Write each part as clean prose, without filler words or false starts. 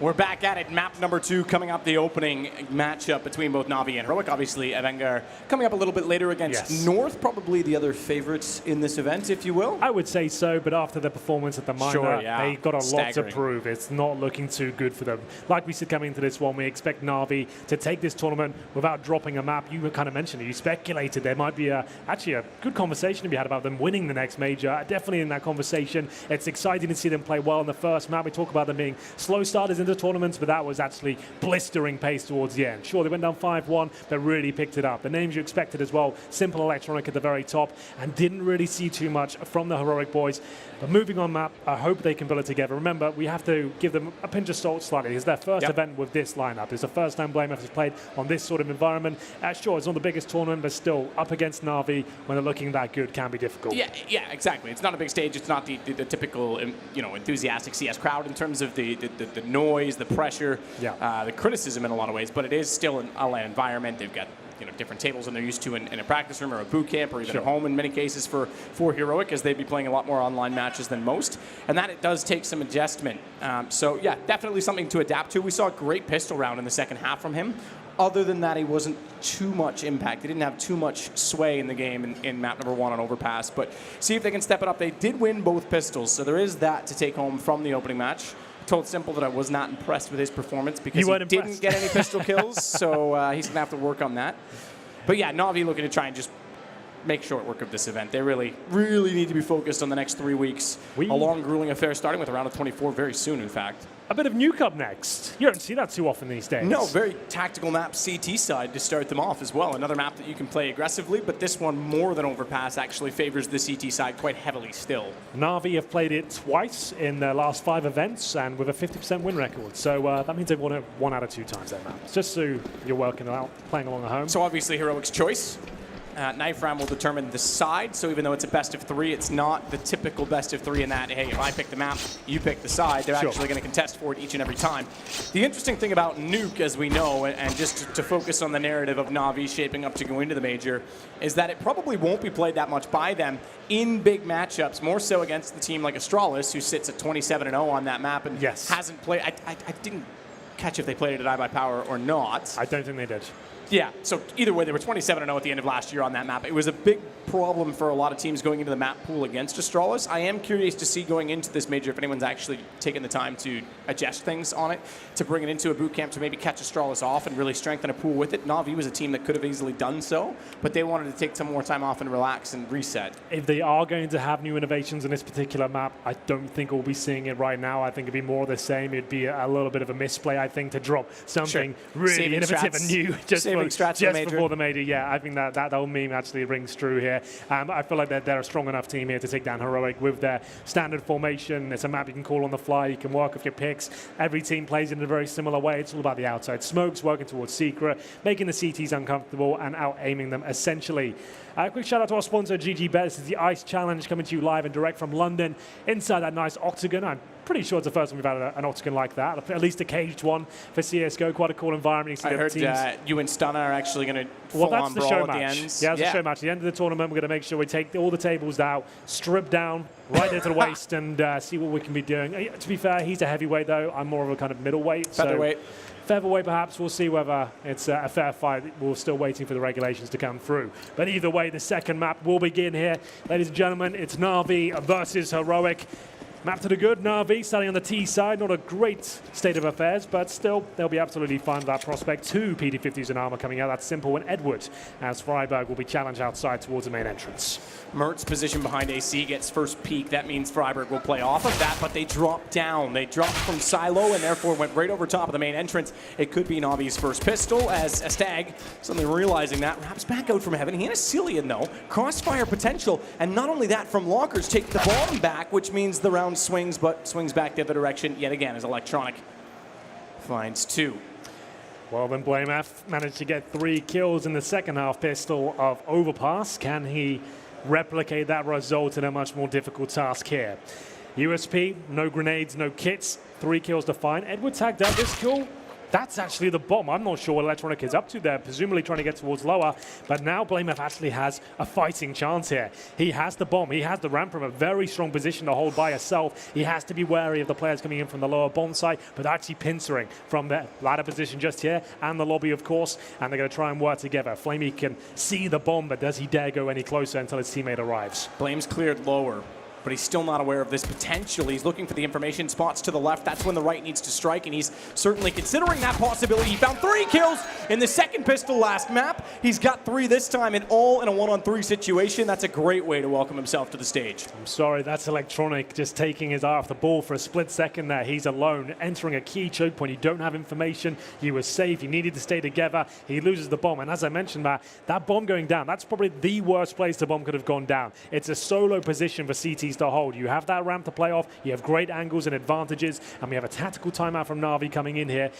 We're back at it. Map number 2 coming up, the opening matchup between both Na'Vi and Heroic. Obviously, AVANGAR coming up a little bit later against North, probably the other favorites in this event, if you will. I would say so, but after the performance at the minor, they got a lot to prove. It's not looking too good for them. Like we said coming into this one, we expect Na'Vi to take this tournament without dropping a map. You kind of mentioned it. You speculated there might be actually a good conversation to be had about them winning the next major. Definitely in that conversation. It's exciting to see them play well in the first map. We talk about them being slow starters into tournaments, but that was actually blistering pace towards the end. Sure, they went down 5-1, but really picked it up. The names you expected as well, Simple Electronic at the very top, and didn't really see too much from the Heroic boys. But moving on map, I hope they can build it together. Remember, we have to give them a pinch of salt slightly. It's their first event with this lineup. It's the first time BlameF has played on this sort of environment. Sure, it's not the biggest tournament, but still, up against Na'Vi, when they're looking that good, can be difficult. Yeah, exactly. It's not a big stage. It's not the typical, enthusiastic CS crowd in terms of the noise, the pressure, the criticism in a lot of ways, but it is still an LAN environment. They've got different tables than they're used to in a practice room or a boot camp or even at home in many cases for Heroic, as they'd be playing a lot more online matches than most, and that it does take some adjustment. So yeah, definitely something to adapt to. We saw a great pistol round in the second half from him. Other than that, he wasn't too much impact. He didn't have too much sway in the game in map number 1 on Overpass, but see if they can step it up. They did win both pistols, so there is that to take home from the opening match. Told Simple that I was not impressed with his performance because he didn't get any pistol kills, so he's going to have to work on that. But yeah, Na'Vi looking to try and just make short work of this event. They really, really need to be focused on the next 3 weeks. A long, grueling affair starting with a round of 24 very soon, in fact. A bit of Nuke up next. You don't see that too often these days. No, very tactical map CT side to start them off as well. Another map that you can play aggressively, but this one more than Overpass actually favors the CT side quite heavily still. Na'Vi have played it twice in their last 5 events and with a 50% win record. So that means they've won it 1 out of 2 times that map. Just so you're working out, playing along at home. So obviously Heroic's choice. Knife round will determine the side, so even though it's a best of 3, it's not the typical best of 3 in that, hey, if I pick the map, you pick the side. They're actually going to contest for it each and every time. The interesting thing about Nuke, as we know, and just to focus on the narrative of Na'Vi shaping up to go into the major, is that it probably won't be played that much by them in big matchups, more so against the team like Astralis, who sits at 27-0 on that map and hasn't played. I didn't catch if they played it at iBuyPower or not. I don't think they did. Yeah, so either way, they were 27-0 at the end of last year on that map. It was a big problem for a lot of teams going into the map pool against Astralis. I am curious to see going into this major if anyone's actually taken the time to adjust things on it, to bring it into a boot camp to maybe catch Astralis off and really strengthen a pool with it. Na'Vi was a team that could have easily done so, but they wanted to take some more time off and relax and reset. If they are going to have new innovations in this particular map, I don't think we'll be seeing it right now. I think it'd be more of the same. It'd be a little bit of a misplay, I think, to drop something really innovative and new just before the major. Yeah, I think that whole meme actually rings true here. I feel like they're a strong enough team here to take down Heroic with their standard formation. It's a map you can call on the fly. You can work with your picks. Every team plays in a very similar way. It's all about the outside smokes, working towards secret, making the CTs uncomfortable, and out-aiming them, essentially. Quick shout out to our sponsor, GG.Bet. This is the Ice Challenge coming to you live and direct from London inside that nice octagon. I'm pretty sure it's the first time we've had an octagon like that, at least a caged one for CSGO. Quite a cool environment. I heard you and Stunna are actually going to full-on brawl at the end. Yeah, it's a show match. At the end of the tournament, we're going to make sure we take all the tables out, strip down, right there to the waist, and see what we can be doing. To be fair, he's a heavyweight, though. I'm more of a kind of middleweight. Featherweight. Featherweight, perhaps. We'll see whether it's a fair fight. We're still waiting for the regulations to come through. But either way, the second map will begin here. Ladies and gentlemen, it's Na'Vi versus Heroic. Map to the good, Na'Vi starting on the T side. Not a great state of affairs, but still, they'll be absolutely fine with that prospect. 2 PD-50s and armor coming out. That's Simple and Edward, as Freiburg will be challenged outside towards the main entrance. Mert's position behind AC gets first peek. That means Freiburg will play off of that, but they drop down. They dropped from silo and therefore went right over top of the main entrance. It could be Na'Vi's first pistol as Stag, suddenly realizing that, wraps back out from heaven. He had a Cillian, though. Crossfire potential, and not only that, from Lockers take the bomb back, which means the round swings, but swings back the other direction yet again as Electronic finds 2. Well, then BlameF managed to get 3 kills in the second half pistol of Overpass. Can he replicate that result in a much more difficult task here? USP, no grenades, no kits, 3 kills to find. Edward tagged out this kill. That's actually the bomb. I'm not sure what Electronic is up to there, presumably trying to get towards lower, but now BlameF actually has a fighting chance here. He has the bomb, he has the ramp from a very strong position to hold by herself. He has to be wary of the players coming in from the lower bomb site, but actually pincering from the ladder position just here, and the lobby, of course, and they're going to try and work together. Flamey can see the bomb, but does he dare go any closer until his teammate arrives? Blame's cleared lower, but he's still not aware of this potential. He's looking for the information spots to the left. That's when the right needs to strike, and he's certainly considering that possibility. He found 3 kills in the second pistol last map. He's got 3 this time, and all in a 1-on-3 situation. That's a great way to welcome himself to the stage. I'm sorry, that's Electronic just taking his eye off the ball for a split second there. He's alone, entering a key choke point. You don't have information. You were safe. You needed to stay together. He loses the bomb, and as I mentioned, that bomb going down, that's probably the worst place the bomb could have gone down. It's a solo position for CTs to hold. You have that ramp to play off, you have great angles and advantages, and we have a tactical timeout from Na'Vi coming in here.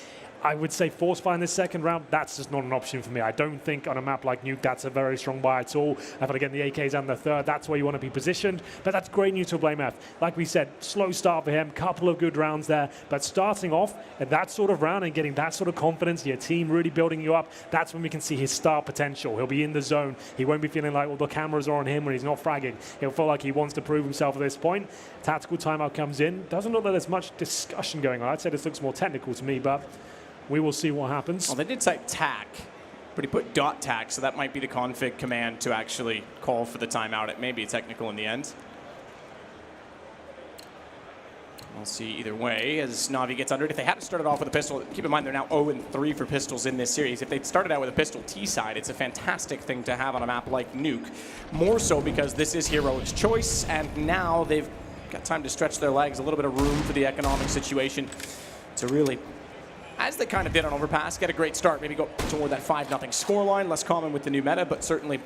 I would say force fire in this second round, that's just not an option for me. I don't think on a map like Nuke that's a very strong buy at all. But again, the AKs and the third, that's where you want to be positioned. But that's great news for BlameF. Like we said, slow start for him, couple of good rounds there. But starting off at that sort of round and getting that sort of confidence, your team really building you up, that's when we can see his star potential. He'll be in the zone. He won't be feeling like, well, the cameras are on him when he's not fragging. He'll feel like he wants to prove himself at this point. Tactical timeout comes in. Doesn't look like there's much discussion going on. I'd say this looks more technical to me, but we will see what happens. Well, they did say tac, but he put .tac, so that might be the config command to actually call for the timeout. It may be technical in the end. We'll see either way as Na'Vi gets under it. If they had started off with a pistol, keep in mind they're now 0-3 for pistols in this series. If they started out with a pistol T-side, it's a fantastic thing to have on a map like Nuke. More so because this is Heroic's choice, and now they've got time to stretch their legs, a little bit of room for the economic situation to really, as they kind of did on Overpass, get a great start. Maybe go toward that 5-0 scoreline. Less common with the new meta, but certainly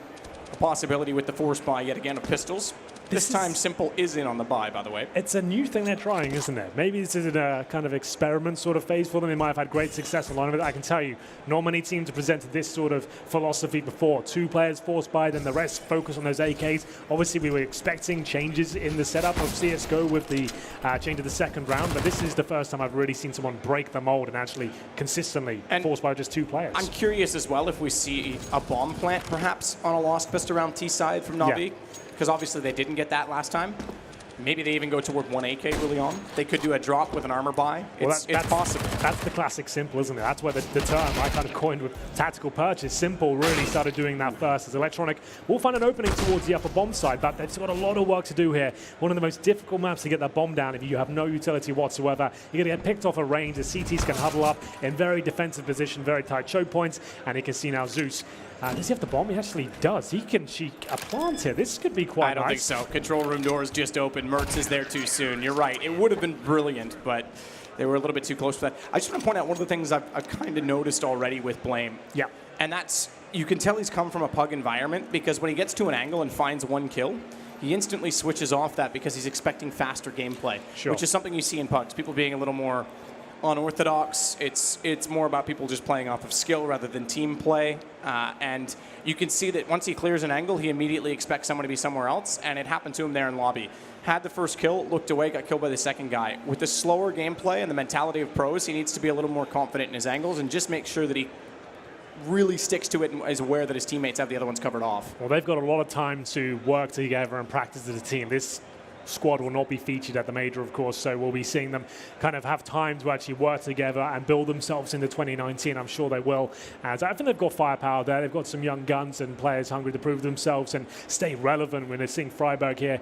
a possibility with the force buy yet again of pistols. This time, Simple is in on the buy, by the way. It's a new thing they're trying, isn't it? Maybe this is a kind of experiment sort of phase for them. They might have had great success on it. I can tell you, not many teams have presented this sort of philosophy before. 2 players force buy, then the rest focus on those AKs. Obviously, we were expecting changes in the setup of CSGO with the change of the second round, but this is the first time I've really seen someone break the mold and actually consistently force buy just 2 players. I'm curious as well if we see a bomb plant, perhaps, on a lost pistol round T-side from Na'Vi. Yeah. Because obviously they didn't get that last time. Maybe they even go toward 1 AK early on. They could do a drop with an armor buy. It's possible. That's the classic Simple, isn't it? That's where the term I kind of coined with tactical purchase. Simple really started doing that first as Electronic will find an opening towards the upper bomb side, but they've got a lot of work to do here. One of the most difficult maps to get that bomb down if you have no utility whatsoever. You're going to get picked off a range. The CTs can huddle up in very defensive position, very tight choke points, and you can see now Zeus. Does he have the bomb? He actually does. He can cheek a plant here. This could be quite nice. I don't think so. Control room doors just open. Mertz is there too soon. You're right. It would have been brilliant, but they were a little bit too close for that. I just want to point out one of the things I've kind of noticed already with Blame. Yeah. And that's, you can tell he's come from a pug environment because when he gets to an angle and finds 1 kill, he instantly switches off that because he's expecting faster gameplay, which is something you see in pugs. People being a little more unorthodox. It's more about people just playing off of skill rather than team play. And you can see that once he clears an angle, he immediately expects someone to be somewhere else, and it happened to him there in lobby. Had the first kill, looked away, got killed by the second guy. With the slower gameplay and the mentality of pros, he needs to be a little more confident in his angles and just make sure that he really sticks to it and is aware that his teammates have the other ones covered off. Well, they've got a lot of time to work together and practice as a team. This squad will not be featured at the major, of course, so we'll be seeing them kind of have time to actually work together and build themselves into 2019. I'm sure they will. As I think they've got firepower there. They've got some young guns and players hungry to prove themselves and stay relevant when they're seeing Freiburg here.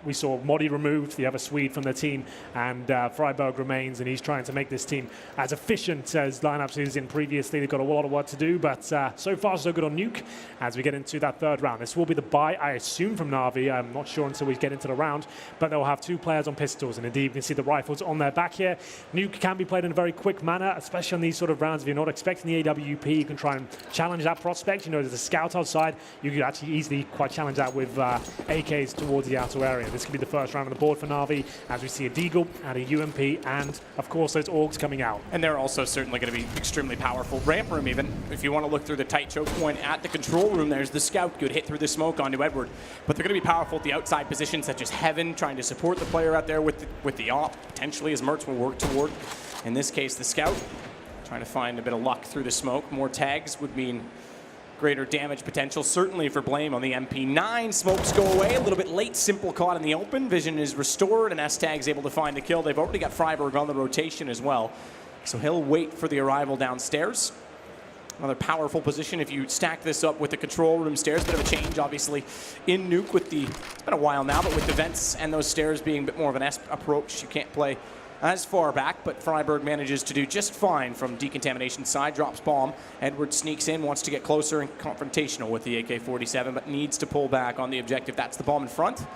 We saw Modi removed, the other Swede from the team, and Freiburg remains, and he's trying to make this team as efficient as lineups is in previously. They've got a lot of work to do, but so far so good on Nuke as we get into that third round. This will be the buy, I assume, from Na'Vi. I'm not sure until we get into the round. But they'll have 2 players on pistols, and indeed you can see the rifles on their back here. Nuke can be played in a very quick manner, especially on these sort of rounds. If you're not expecting the AWP, you can try and challenge that prospect. You know, there's a scout outside. You could actually easily quite challenge that with AKs towards the outer area. This could be the first round on the board for Na'Vi, as we see a Deagle and a UMP, and of course those Orgs coming out. And they're also certainly going to be extremely powerful. Ramp room even, if you want to look through the tight choke point at the control room, there's the scout, good hit through the smoke onto Edward. But they're going to be powerful at the outside positions such as Heaven, trying to support the player out there with the op, potentially as Mertz will work toward. In this case, the scout Trying to find a bit of luck through the smoke. More tags would mean greater damage potential, certainly for Blame on the MP9. Smokes go away, a little bit late. Simple caught in the open. Vision is restored, and S-Tag's able to find the kill. They've already got Freiburg on the rotation as well, so he'll wait for the arrival downstairs. Another powerful position if you stack this up with the control room stairs. Bit of a change, obviously, in Nuke with the, it's been a while now, but with the vents and those stairs being a bit more of an S approach, you can't play as far back, but Freiburg manages to do just fine from decontamination side, drops bomb. Edward sneaks in, wants to get closer and confrontational with the AK-47, but needs to pull back on the objective. That's the bomb in front.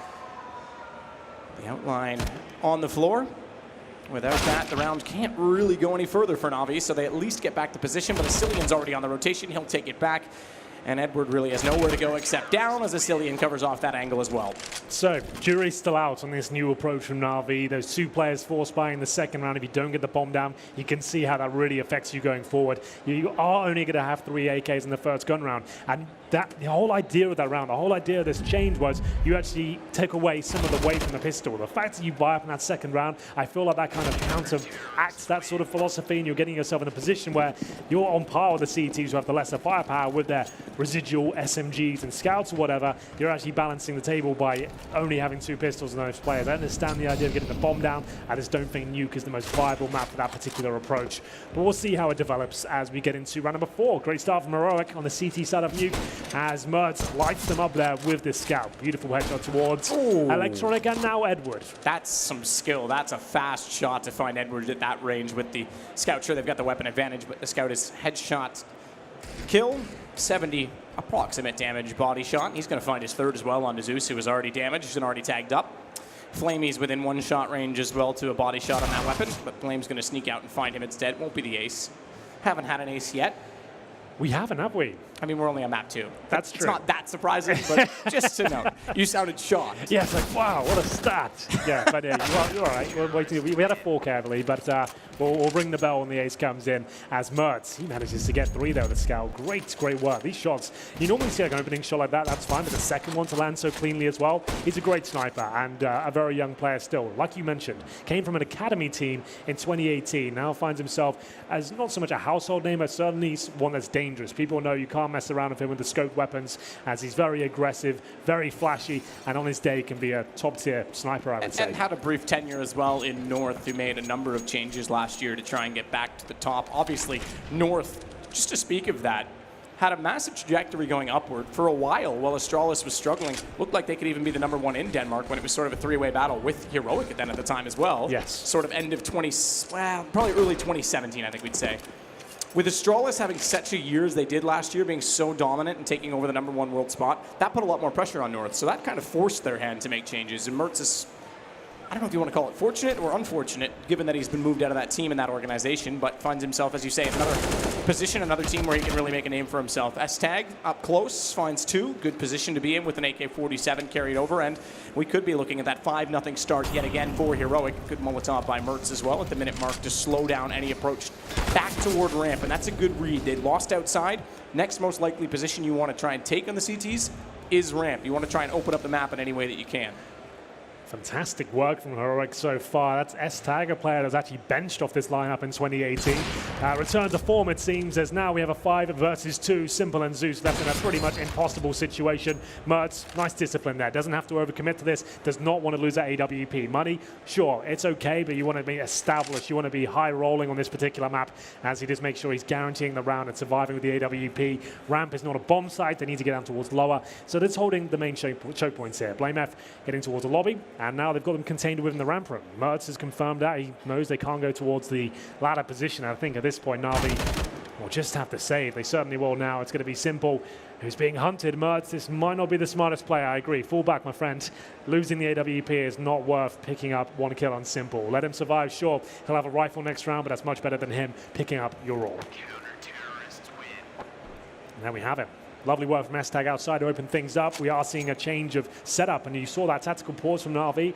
The outline on the floor. Without that, the round can't really go any further for Navi, so they at least get back to position, but Asilian's already on the rotation. He'll take it back. And Edward really has nowhere to go except down, as Asilian covers off that angle as well. So, jury's still out on this new approach from Na'Vi. Those two players forced by in the second round. If you don't get the bomb down, you can see how that really affects you going forward. You are only going to have 3 AKs in the first gun round. And the whole idea of that round, the whole idea of this change was you actually take away some of the weight from the pistol. The fact that you buy up in that second round, I feel like that kind of counteracts that sort of philosophy, and you're getting yourself in a position where you're on par with the CTs who have the lesser firepower with their residual SMGs and scouts or whatever. You're actually balancing the table by only having 2 pistols in those players. I understand the idea of getting the bomb down. I just don't think Nuke is the most viable map for that particular approach. But we'll see how it develops as we get into round number 4. Great start from Heroic on the CT side of Nuke as Mertz lights them up there with this scout. Beautiful headshot towards Electronic and now Edward. That's some skill. That's a fast shot to find Edward at that range with the scout. Sure, they've got the weapon advantage, but the scout is headshot kill. 70 approximate damage body shot. He's going to find his third as well on Zeus, who was already damaged and already tagged up. Flamey's within 1 shot range as well to a body shot on that weapon, but Flame's going to sneak out and find him instead. Won't be the ace. Haven't had an ace yet. We haven't, have we? I mean, we're only on map 2. That's true. It's not that surprising, but just to note, you sounded shocked. Yeah, it's like, wow, what a stat. Yeah, but you're all right. We're waiting. We had a 4 carefully, but we'll ring the bell when the ace comes in as Mertz. He manages to get 3 there with the scout. Great work. These shots, you normally see like an opening shot like that, that's fine, but the second one to land so cleanly as well, he's a great sniper and a very young player still. Like you mentioned, came from an academy team in 2018, now finds himself as not so much a household name, but certainly one that's dangerous. People know you can't mess around with him with the scoped weapons, as he's very aggressive, very flashy, and on his day can be a top-tier sniper, I would say. And had a brief tenure as well in North, who made a number of changes last year to try and get back to the top. Obviously, North, just to speak of that, had a massive trajectory going upward for a while Astralis was struggling. Looked like they could even be the #1 in Denmark when it was sort of a 3-way battle with Heroic at the time as well. Yes. Sort of end of probably early 2017, I think we'd say. With Astralis having such a year as they did last year, being so dominant and taking over the #1 world spot, that put a lot more pressure on North. So that kind of forced their hand to make changes. And Mertz is, I don't know if you want to call it fortunate or unfortunate, given that he's been moved out of that team and that organization, but finds himself, as you say, in another position, another team where he can really make a name for himself. S-Tag up close, finds 2. Good position to be in with an AK-47 carried over, and we could be looking at that 5-0 start yet again for Heroic. Good Molotov by Mertz as well at the minute mark to slow down any approach back toward ramp, and that's a good read. They lost outside. Next most likely position you want to try and take on the CTs is ramp. You want to try and open up the map in any way that you can. Fantastic work from Heroic so far. That's S-Tag, a player that's actually benched off this lineup in 2018. Return to form, it seems, as now we have a 5 versus 2. Simple and Zeus left in a pretty much impossible situation. Mertz, nice discipline there. Doesn't have to overcommit to this. Does not want to lose that AWP money. Sure, it's okay, but you want to be established. You want to be high rolling on this particular map, as he does make sure he's guaranteeing the round and surviving with the AWP. Ramp is not a bomb site. They need to get down towards lower. So that's holding the main choke points here. Blame F getting towards the lobby. And now they've got them contained within the ramp room. Mertz has confirmed that. He knows they can't go towards the ladder position. I think at this point, Na'Vi will just have to save. They certainly will now. It's going to be Simple who's being hunted. Mertz, this might not be the smartest player, I agree. Fall back, my friend. Losing the AWP is not worth picking up 1 kill on Simple. Let him survive, sure. He'll have a rifle next round, but that's much better than him picking up your all. And there we have it. Lovely work from S-Tag outside to open things up. We are seeing a change of setup, and you saw that tactical pause from Na'Vi.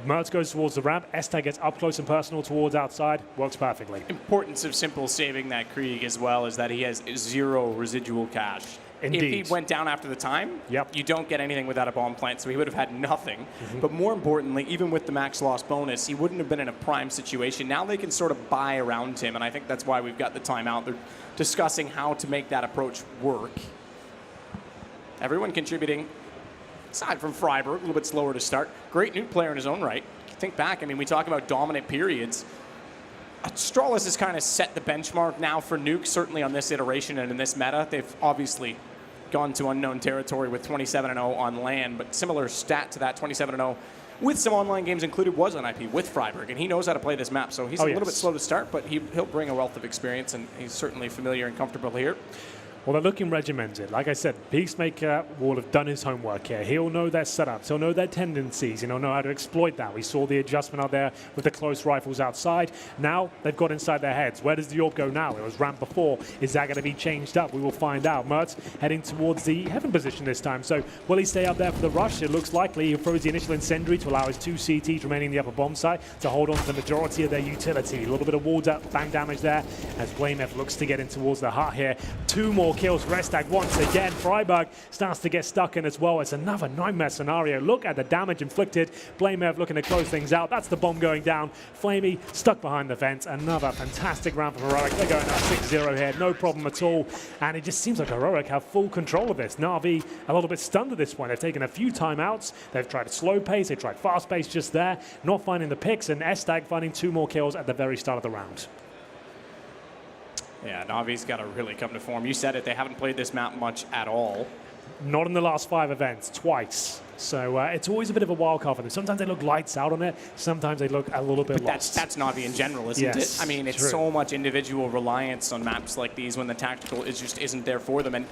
Mertz goes towards the ramp. S-Tag gets up close and personal towards outside. Works perfectly. Importance of Simple saving that Krieg as well is that he has 0 residual cash. Indeed. If he went down after the time, you don't get anything without a bomb plant, so he would have had nothing. But more importantly, even with the max loss bonus, he wouldn't have been in a prime situation. Now they can sort of buy around him, and I think that's why we've got the timeout. They're discussing how to make that approach work. Everyone contributing, aside from Freiburg, a little bit slower to start. Great Nuke player in his own right. Think back, I mean, we talk about dominant periods. Astralis has kind of set the benchmark now for Nuke, certainly on this iteration and in this meta. They've obviously gone to unknown territory with 27-0 on LAN, but similar stat to that, 27-0 with some online games included was on IP with Freiburg, and he knows how to play this map, so he's a little bit slow to start, but he'll bring a wealth of experience, and he's certainly familiar and comfortable here. Well, they're looking regimented. Like I said, Peacemaker will have done his homework here. He'll know their setups. He'll know their tendencies. He'll know how to exploit that. We saw the adjustment out there with the close rifles outside. Now they've got inside their heads. Where does the AWP go now? It was ramp before. Is that going to be changed up? We will find out. Mertz heading towards the heaven position this time. So will he stay up there for the rush? It looks likely. He throws the initial incendiary to allow his 2 CTs remaining in the upper bomb site to hold on to the majority of their utility. A little bit of wall bang damage there as Blamev looks to get in towards the heart here. 2 more kills. Restag once again. Freiburg starts to get stuck in as well. It's another nightmare scenario. Look at the damage inflicted. Blamev looking to close things out. That's the bomb going down. Flamey stuck behind the fence. Another fantastic round for Heroic. They're going up 6-0 here. No problem at all. And it just seems like Heroic have full control of this. Na'Vi a little bit stunned at this point. They've taken a few timeouts. They've tried slow pace. They've tried fast pace just there. Not finding the picks. And Estag finding 2 more kills at the very start of the round. Yeah, Navi's got to really come to form. You said it, they haven't played this map much at all. Not in the last 5 events, twice. So it's always a bit of a wild card for them. Sometimes they look lights out on it. Sometimes they look a little bit lost. That's Navi in general, isn't it? I mean, it's so much individual reliance on maps like these when the tactical just isn't there for them. And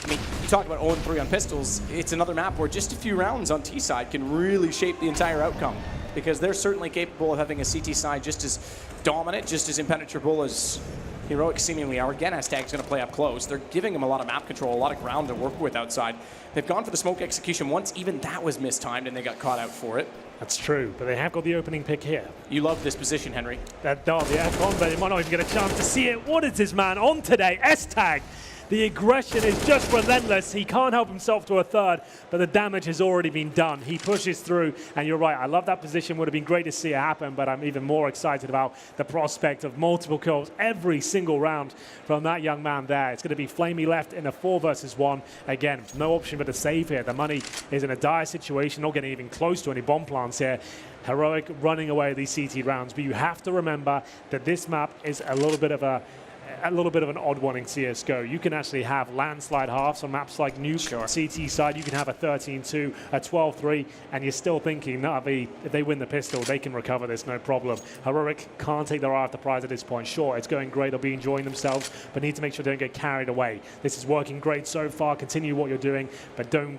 I mean, you talk about 0-3 on pistols. It's another map where just a few rounds on T side can really shape the entire outcome, because they're certainly capable of having a CT side just as dominant, just as impenetrable as Heroic seemingly are. Again, Estag's going to play up close. They're giving him a lot of map control, a lot of ground to work with outside. They've gone for the smoke execution once. Even that was mistimed, and they got caught out for it. That's true, but they have got the opening pick here. You love this position, Henry. That does, yeah. But they might not even get a chance to see it. What is this man on today? Estag. The aggression is just relentless. He can't help himself to a third, but the damage has already been done. He pushes through, and you're right. I love that position. Would have been great to see it happen, but I'm even more excited about the prospect of multiple kills every single round from that young man there. It's going to be Flamey left in a 4 versus 1. Again, no option but to save here. The money is in a dire situation, not getting even close to any bomb plants here. Heroic running away these CT rounds, but you have to remember that this map is a little bit of an odd one in CSGO. You can actually have landslide halves on maps like Nuke, CT side. You can have a 13-2, a 12-3, and you're still thinking, Navi, if they win the pistol, they can recover this, no problem. Heroic can't take their eye off the prize at this point. Sure, it's going great. They'll be enjoying themselves, but need to make sure they don't get carried away. This is working great so far. Continue what you're doing, but don't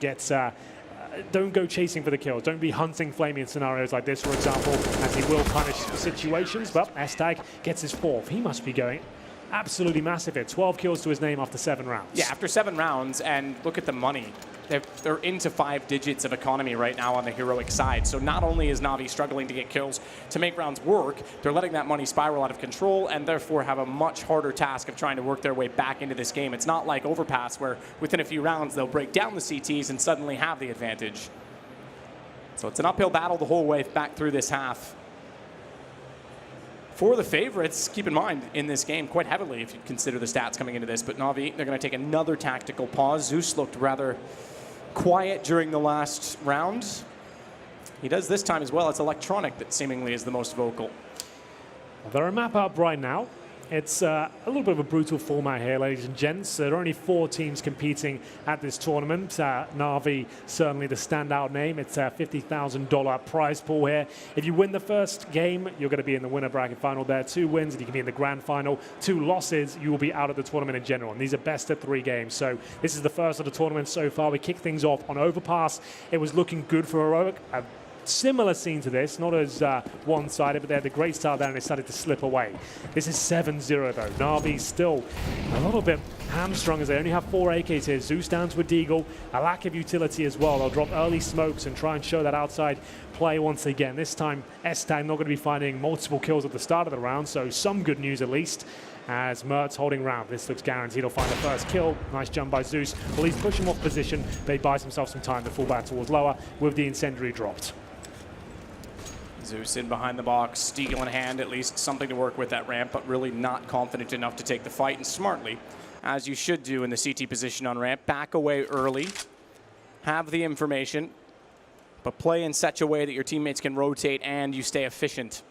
go chasing for the kills. Don't be hunting Flamey in scenarios like this, for example, as he will punish situations. But Estag gets his 4th. He must be going absolutely massive here. 12 kills to his name after 7 rounds. Yeah, after 7 rounds, and look at the money. They're into 5 digits of economy right now on the Heroic side. So not only is Navi struggling to get kills to make rounds work, they're letting that money spiral out of control and therefore have a much harder task of trying to work their way back into this game. It's not like Overpass where within a few rounds they'll break down the CTs and suddenly have the advantage. So it's an uphill battle the whole way back through this half. For the favorites, keep in mind, in this game, quite heavily if you consider the stats coming into this, but Navi, they're going to take another tactical pause. Zeus looked rather quiet during the last round. He does this time as well. It's Electronic that seemingly is the most vocal. Well, they're a map up right now. It's a little bit of a brutal format here, ladies and gents. There are only 4 teams competing at this tournament. Navi, certainly the standout name. It's a $50,000 prize pool here. If you win the first game, you're going to be in the winner bracket final there. 2 wins, and you can be in the grand final. 2 losses, you will be out of the tournament in general. And these are best of 3 games. So this is the first of the tournament so far. We kick things off on Overpass. It was looking good for Heroic. Similar scene to this, not as one-sided, but they had the great start there and they started to slip away. This is 7-0 though. Navi still a little bit hamstrung as they only have 4 AKs here. Zeus down to a Deagle, a lack of utility as well. They'll drop early smokes and try and show that outside play once again. This time, esport not going to be finding multiple kills at the start of the round, so some good news at least. As Mertz holding round. This looks guaranteed he'll find the first kill. Nice jump by Zeus. Well, he's pushing him off position, but he buys himself some time to fall back towards lower with the incendiary dropped. Zeus in behind the box, Steagle in hand, at least something to work with at ramp, but really not confident enough to take the fight, and smartly, as you should do in the CT position on ramp, back away early, have the information, but play in such a way that your teammates can rotate and you stay efficient.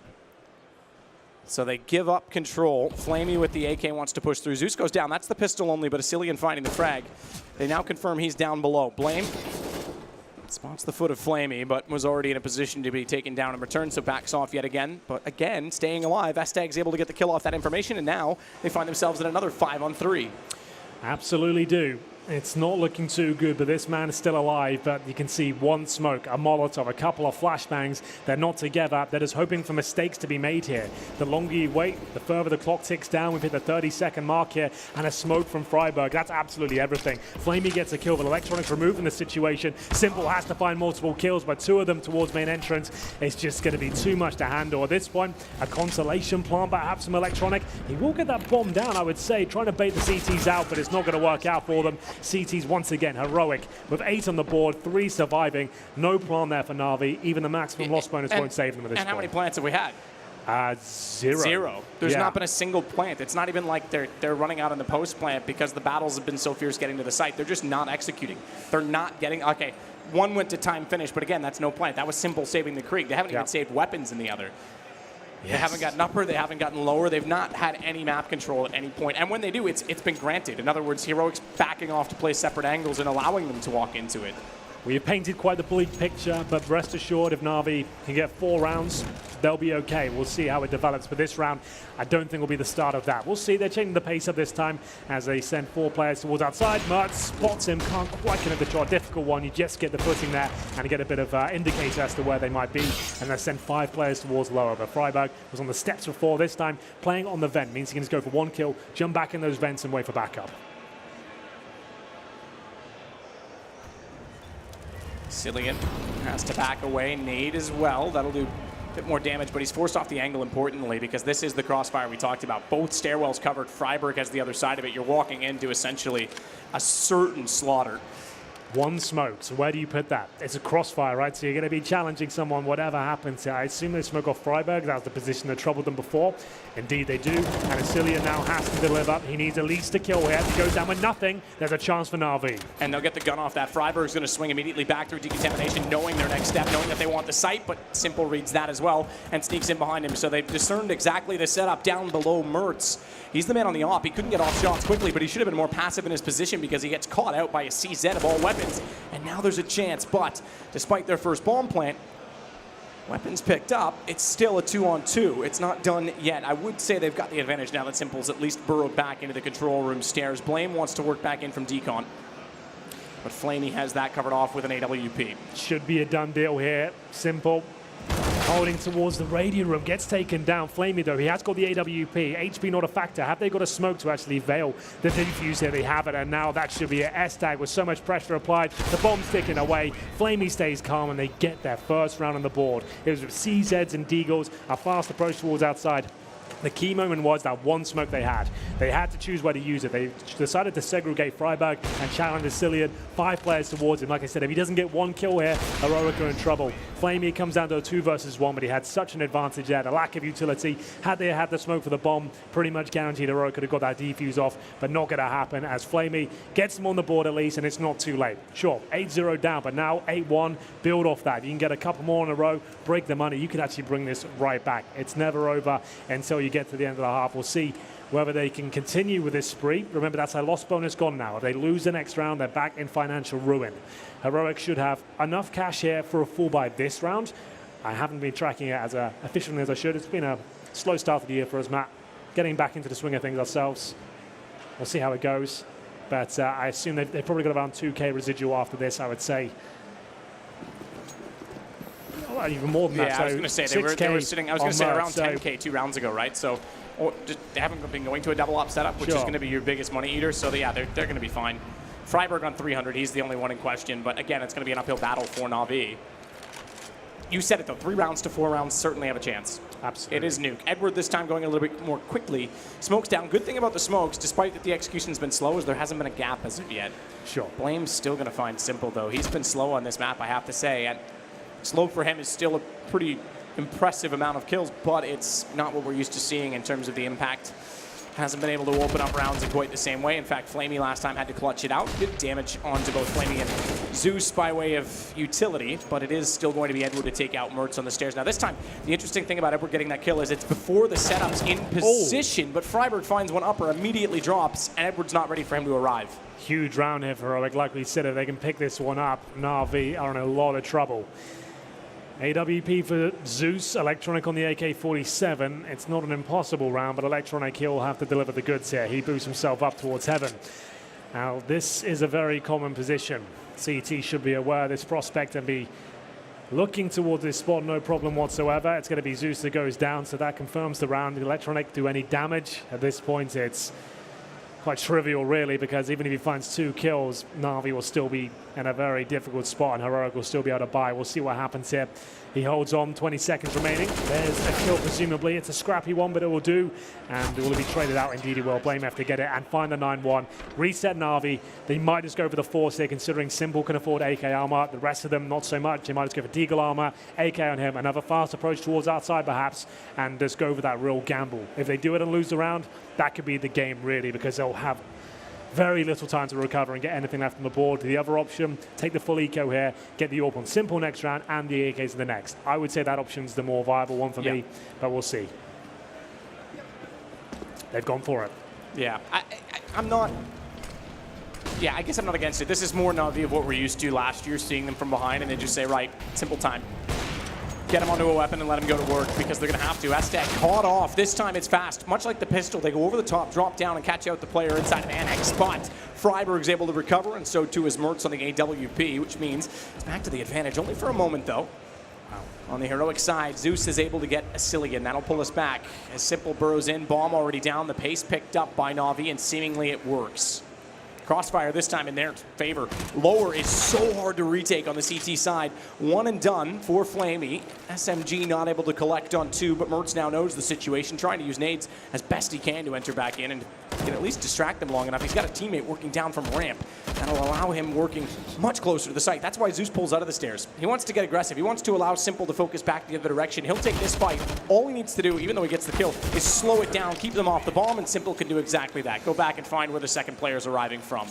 So they give up control. Flamey with the AK wants to push through. Zeus goes down. That's the pistol only, but Asilian finding the frag. They now confirm he's down below. Blame spots the foot of Flamey, but was already in a position to be taken down in return, so backs off yet again. But again, staying alive. esport able to get the kill off that information, and now they find themselves in another 5-on-3. Absolutely do. It's not looking too good, but this man is still alive. But you can see one smoke, a Molotov, a couple of flashbangs. They're not together. They're just hoping for mistakes to be made here. The longer you wait, the further the clock ticks down. We've hit the 30-second mark here, and a smoke from Freiburg. That's absolutely everything. Flamey gets a kill, but Electronics removed from the situation. Simple has to find multiple kills, but 2 of them towards main entrance. It's just going to be too much to handle. At this point, a consolation plant, perhaps from Electronic. He will get that bomb down, I would say, trying to bait the CTs out, but it's not going to work out for them. CTs once again heroic with 8 on the board, 3 surviving. No plan there for Na'Vi. Even the maximum loss bonus won't save them at this point. And how many plants have we had? 0. 0. There's not been a single plant. It's not even like they're running out on the post plant because the battles have been so fierce getting to the site. They're just not executing. They're not getting. Okay, one went to time finish, but again, that's no plant. That was Simple saving the Krieg. They haven't even saved weapons in the other. Yes. They haven't gotten upper, they haven't gotten lower, they've not had any map control at any point. And when they do, it's been granted. In other words, Heroic's backing off to play separate angles and allowing them to walk into it. We've painted quite the bleak picture, but rest assured, if Na'Vi can get 4 rounds, they'll be okay. We'll see how it develops. But this round, I don't think will be the start of that. We'll see. They're changing the pace up this time as they send 4 players towards outside. Mertz spots him, can't quite connect the shot. Difficult one. You just get the footing there and get a bit of indicator as to where they might be. And they send 5 players towards lower. But Freiburg was on the steps before. This time, playing on the vent means he can just go for 1 kill, jump back in those vents and wait for backup. Cillian has to back away. Nade as well. That'll do a bit more damage, but he's forced off the angle importantly because this is the crossfire we talked about. Both stairwells covered. Freiburg has the other side of it. You're walking into essentially a certain slaughter. 1 smoke, so where do you put that? It's a crossfire, right? So you're going to be challenging someone, whatever happens. I assume they smoke off Freiburg. That was the position that troubled them before. Indeed, they do. And Asilian now has to deliver. He needs at least a kill here. If he goes down with nothing, there's a chance for Na'Vi. And they'll get the gun off that. Freiburg's going to swing immediately back through decontamination, knowing their next step, knowing that they want the site, but Simple reads that as well and sneaks in behind him. So they've discerned exactly the setup down below Mertz. He's the man on the op. He couldn't get off shots quickly, but he should have been more passive in his position because he gets caught out by a CZ of all weapons. And now there's a chance, but despite their first bomb plant, weapons picked up, it's still a 2-on-2. It's not done yet. I would say they've got the advantage now that Simple's at least burrowed back into the control room stairs. Blame wants to work back in from decon, but Flamey has that covered off with an AWP. Should be a done deal here. Simple holding towards the radio room, gets taken down. Flamey, though, he has got the AWP. HP not a factor. Have they got a smoke to actually veil the defuse here? They have it, and now that should be an esport with so much pressure applied. The bomb's ticking away. Flamey stays calm, and they get their first round on the board. It was with CZs and Deagles, a fast approach towards outside. The key moment was that 1 smoke they had. They had to choose where to use it. They decided to segregate Freiburg and challenge Asilian. 5 players towards him. Like I said, if he doesn't get 1 kill here, Heroic are in trouble. Flamey comes down to a 2 versus 1, but he had such an advantage there. The lack of utility. Had they had the smoke for the bomb, pretty much guaranteed Heroic could have got that defuse off, but not going to happen as Flamey gets them on the board at least, and it's not too late. Sure, 8-0 down, but now 8-1. Build off that. You can get a couple more in a row, break the money. You could actually bring this right back. It's never over until you get to the end of the half. We'll see whether they can continue with this spree. Remember, that's a loss bonus gone now. If they lose the next round, they're back in financial ruin. Heroic should have enough cash here for a full buy this round. I haven't been tracking it as efficiently as I should. It's been a slow start of the year for us, Matt. Getting back into the swing of things ourselves. We'll see how it goes. But I assume they've probably got around 2K residual after this, I would say. Well, even more than that. Yeah, so I was going to say they were sitting. I was going to say around 10K 2 rounds ago, right? So they haven't been going to a double op setup, which is going to be your biggest money eater. So yeah, they're going to be fine. Freiburg on 300. He's the only one in question. But again, it's going to be an uphill battle for Na'Vi. you said it though, 3 rounds to 4 rounds certainly have a chance. Absolutely. It is Nuke. Edward this time going a little bit more quickly. Smokes down. Good thing about the smokes, despite that the execution's been slow, is there hasn't been a gap as of yet. Sure. Blame's still going to find Simple though. He's been slow on this map, I have to say. And slow for him is still a pretty impressive amount of kills, but it's not what we're used to seeing in terms of the impact. Hasn't been able to open up rounds in quite the same way. In fact, Flamey last time had to clutch it out. Good damage onto both Flamey and Zeus by way of utility, but it is still going to be Edward to take out Mertz on the stairs. Now this time, the interesting thing about Edward getting that kill is it's before the setup's in position, but Freiburg finds one upper, immediately drops, and Edward's not ready for him to arrive. Huge round here for Heroic. Like we said, if they can pick this one up, Na'Vi are in a lot of trouble. AWP for Zeus, Electronic on the AK-47. It's not an impossible round, but Electronic, he'll have to deliver the goods here. He boosts himself up towards heaven. Now, this is a very common position. CT should be aware of this prospect and be looking towards this spot, no problem whatsoever. It's going to be Zeus that goes down, so that confirms the round. Electronic do any damage. At this point, it's quite trivial, really, because even if he finds 2 kills, Na'Vi will still be in a very difficult spot, and Heroic will still be able to buy. We'll see what happens here. He holds on, 20 seconds remaining. There's a kill, presumably. It's a scrappy one, but it will do. And will be traded out? Indeed, he will. Blame have to get it and find the 9-1. Reset Na'Vi. They might just go for the force here, considering Simple can afford AK armor. The rest of them, not so much. They might just go for Deagle armor, AK on him, another fast approach towards outside, perhaps, and just go for that real gamble. If they do it and lose the round, that could be the game, really, because they'll have very little time to recover and get anything left on the board. The other option, take the full eco here, get the AWP on Simple next round and the AKs in the next. I would say that option's the more viable one for me, but we'll see. They've gone for it. Yeah, I'm not... Yeah, I guess I'm not against it. This is more Na'Vi of what we're used to last year, seeing them from behind and they just say, right, Simple time. Get him onto a weapon and let him go to work because they're going to have to. Aztec caught off. This time it's fast. Much like the pistol, they go over the top, drop down, and catch out the player inside of Annex. But Freiburg's able to recover, and so too is Mertz on the AWP, which means it's back to the advantage. Only for a moment, though. On the Heroic side, Zeus is able to get a Cillian. That'll pull us back. As Simple burrows in, bomb already down. The pace picked up by Na'Vi, and seemingly it works. Crossfire this time in their favor. Lower is so hard to retake on the CT side. One and done for Flamey. SMG not able to collect on 2, but Mertz now knows the situation, trying to use nades as best he can to enter back in and can at least distract them long enough. He's got a teammate working down from ramp. That'll allow him working much closer to the site. That's why Zeus pulls out of the stairs. He wants to get aggressive. He wants to allow Simple to focus back the other direction. He'll take this fight. All he needs to do, even though he gets the kill, is slow it down, keep them off the bomb, and Simple can do exactly that. Go back and find where the second player is arriving from.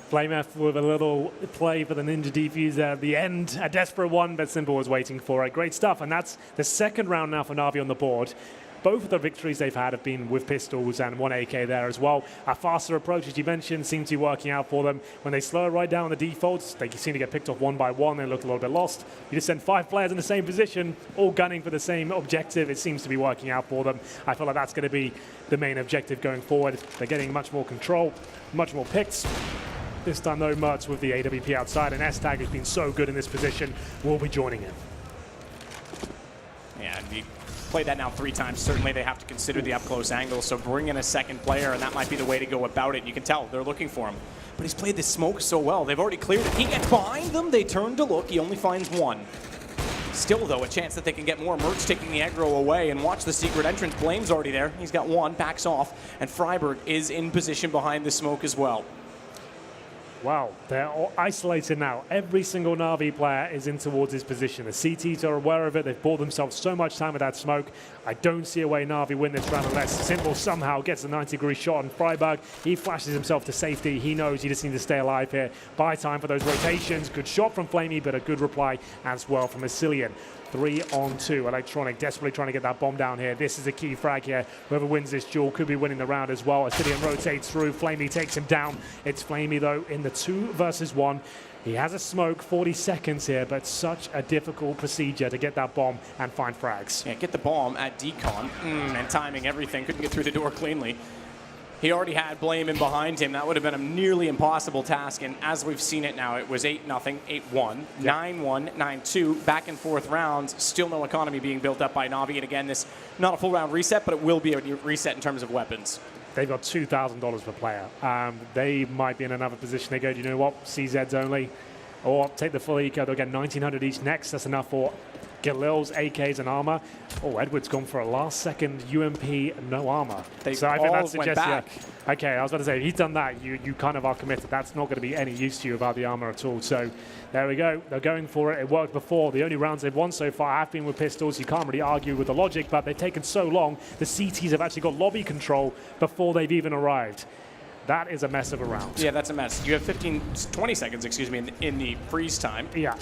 FlameF with a little play for the Ninja Defuse at the end. A desperate one, but Simple was waiting for it. Great stuff, and that's the second round now for Na'Vi on the board. Both of the victories they've had have been with pistols and 1 AK there as well. A faster approach, as you mentioned, seems to be working out for them. When they slow it right down the defaults, they seem to get picked off 1 by 1. They look a little bit lost. You just send 5 players in the same position, all gunning for the same objective. It seems to be working out for them. I feel like that's going to be the main objective going forward. They're getting much more control, much more picks. This time, though, Mertz with the AWP outside, and S-Tag has been so good in this position, will be joining him. Yeah, and he played that now 3 times. Certainly, they have to consider the up-close angle, so bring in a second player, and that might be the way to go about it. You can tell they're looking for him. But he's played the smoke so well. They've already cleared it. He gets behind them. They turn to look. He only finds 1. Still, though, a chance that they can get more. Mertz taking the aggro away, and watch the secret entrance. Blame's already there. He's got 1, backs off, and Freiburg is in position behind the smoke as well. Wow, they're all isolated now. Every single Na'Vi player is in towards his position. The CTs are aware of it. They've bought themselves so much time with that smoke. I don't see a way Na'Vi win this round unless Simple somehow gets a 90-degree shot on Freiburg. He flashes himself to safety. He knows he just needs to stay alive here. Buy time for those rotations. Good shot from Flamey, but a good reply as well from Cillian. 3 on 2. Electronic desperately trying to get that bomb down here. This is a key frag here. Whoever wins this duel could be winning the round as well. Cillian rotates through. Flamey takes him down. It's Flamey, though, in the 2 versus 1. He has a smoke, 40 seconds here, but such a difficult procedure to get that bomb and find frags. Yeah, get the bomb at decon and timing everything. Couldn't get through the door cleanly. He already had Blame in behind him. That would have been a nearly impossible task. And as we've seen it now, it was 8-0, 8-1, 9-1, 9-2, back and forth rounds. Still no economy being built up by Na'Vi. And again, this not a full round reset, but it will be a reset in terms of weapons. They've got $2,000 per player. They might be in another position. They go, you know what, CZs only. Or take the full eco. They'll get 1,900 each next. That's enough for Galil's AKs and armor. Oh, Edward's gone for a last-second UMP, no armor. So I think that suggests, yeah. Okay, I was about to say, if he's done that, you kind of are committed. That's not going to be any use to you without the armor at all. So there we go. They're going for it. It worked before. The only rounds they've won so far have been with pistols. You can't really argue with the logic, but they've taken so long. The CTs have actually got lobby control before they've even arrived. That is a mess of a round. Yeah, that's a mess. You have 20 seconds, excuse me, in the freeze time. Yeah.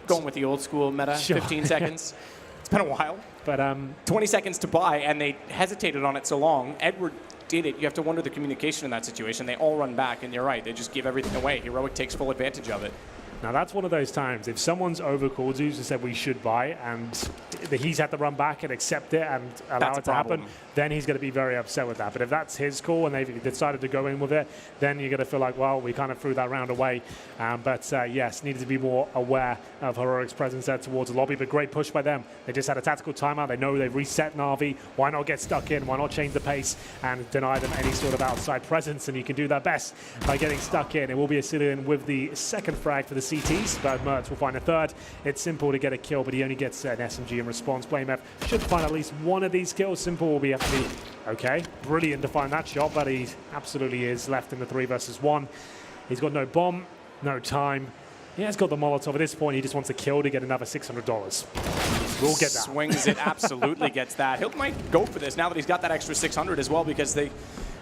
Going with the old school meta, sure. 15 seconds. It's been a while. But 20 seconds to buy, and they hesitated on it so long. Edward did it. You have to wonder the communication in that situation. They all run back, and you're right. They just give everything away. Heroic takes full advantage of it. Now, that's one of those times. If someone's overcalled Zeus and said we should buy, and he's had to run back and accept it and allow it to happen, then he's going to be very upset with that. But if that's his call and they've decided to go in with it, then you're going to feel like, well, we kind of threw that round away. Yes, needed to be more aware of Heroic's presence there towards the lobby, but great push by them. They just had a tactical timeout. They know they've reset Na'Vi. Why not get stuck in? Why not change the pace and deny them any sort of outside presence? And you can do that best by getting stuck in. It will be a sit-in with the second frag for the CTs, but Mertz will find a third. It's Simple to get a kill, but he only gets an SMG in response. BlameF should find at least one of these kills. Simple will be okay. Brilliant to find that shot, but he absolutely is left in the 3 versus 1. He's got no bomb, no time. He has got the Molotov. At this point, he just wants a kill to get another $600. We'll get that. Swings it, absolutely gets that. He might go for this now that he's got that extra 600 as well, because they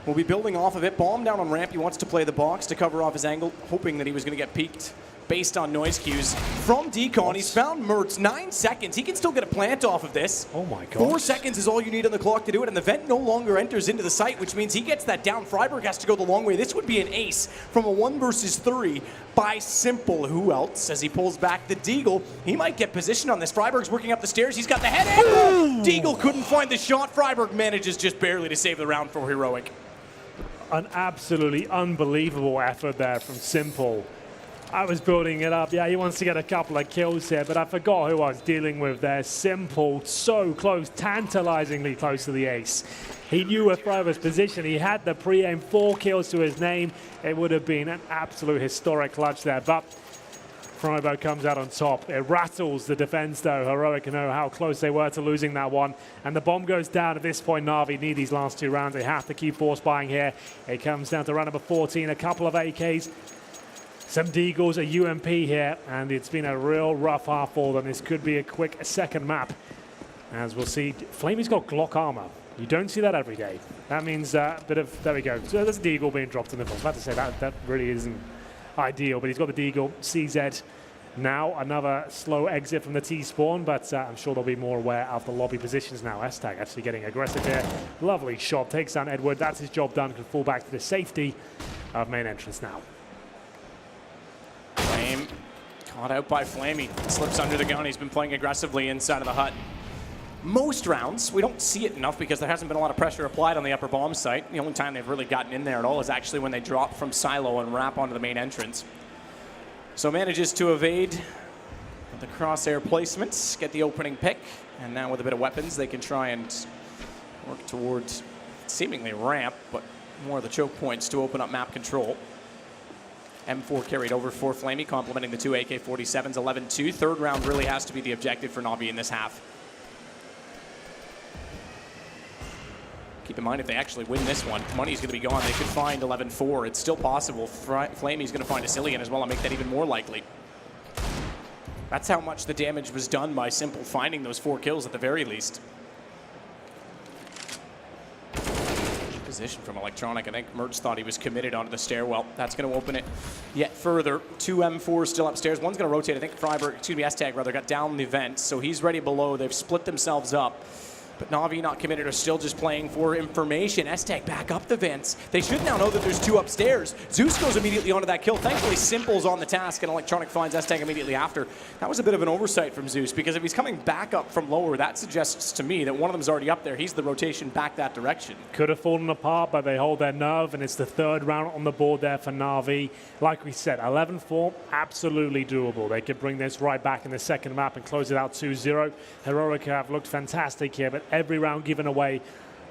will be building off of it. Bomb down on ramp. He wants to play the box to cover off his angle, hoping that he was going to get peeked based on noise cues from Decon. He's found Mertz. 9 seconds. He can still get a plant off of this. Oh my god. 4 seconds is all you need on the clock to do it, and the vent no longer enters into the site, which means he gets that down. Freiburg has to go the long way. This would be an ace from a 1 versus 3 by Simple. Who else? As he pulls back the Deagle, he might get positioned on this. Freiburg's working up the stairs. He's got the head angle. Deagle couldn't find the shot. Freiburg manages just barely to save the round for Heroic. An absolutely unbelievable effort there from Simple. I was building it up. Yeah, he wants to get a couple of kills here, but I forgot who I was dealing with there. Simple, so close, tantalizingly close to the ace. He knew where Freiburg's position. He had the pre-aim, 4 kills to his name. It would have been an absolute historic clutch there, but Freiburg comes out on top. It rattles the defense, though. Heroic know how close they were to losing that one. And the bomb goes down at this point. Na'Vi need these last 2 rounds. They have to keep force buying here. It comes down to round number 14, a couple of AKs. Some Deagles, a UMP here, and it's been a real rough half for them. This could be a quick second map. As we'll see, Flamey's got Glock armor. You don't see that every day. That means a bit of, there we go. So there's a Deagle being dropped in the box. I was about to say that really isn't ideal, but he's got the Deagle. CZ now, another slow exit from the T-spawn, but I'm sure they'll be more aware of the lobby positions now. S-Tag actually getting aggressive here. Lovely shot, takes down Edward. That's his job done. Can fall back to the safety of main entrance now. Flame caught out by Flame. He slips under the gun. He's been playing aggressively inside of the hut. Most rounds, we don't see it enough because there hasn't been a lot of pressure applied on the upper bomb site. The only time they've really gotten in there at all is actually when they drop from silo and wrap onto the main entrance. So manages to evade the crosshair placements, get the opening pick, and now with a bit of weapons, they can try and work towards seemingly ramp, but more of the choke points to open up map control. M4 carried over for Flamey, complementing the 2 AK-47s, 11-2. Third round really has to be the objective for Na'Vi in this half. Keep in mind, if they actually win this one, money's going to be gone. They could find 11-4. It's still possible. Flamey's going to find a Cillian as well and make that even more likely. That's how much the damage was done by Simple finding those 4 kills at the very least. Position from Electronic. I think Mertz thought he was committed onto the stairwell. That's going to open it yet further. 2 M4s still upstairs. One's going to rotate. I think Freiburg, excuse me, S-Tag rather, got down the vent, so he's ready below. They've split themselves up. But Na'Vi not committed are still just playing for information. S-Tag back up the vents. They should now know that there's 2 upstairs. Zeus goes immediately onto that kill. Thankfully, Simple's on the task, and Electronic finds S-Tag immediately after. That was a bit of an oversight from Zeus, because if he's coming back up from lower, that suggests to me that one of them's already up there. He's the rotation back that direction. Could have fallen apart, but they hold their nerve, and it's the 3rd round on the board there for Na'Vi. Like we said, 11-4, absolutely doable. They could bring this right back in the second map and close it out 2-0. Heroic have looked fantastic here, but every round given away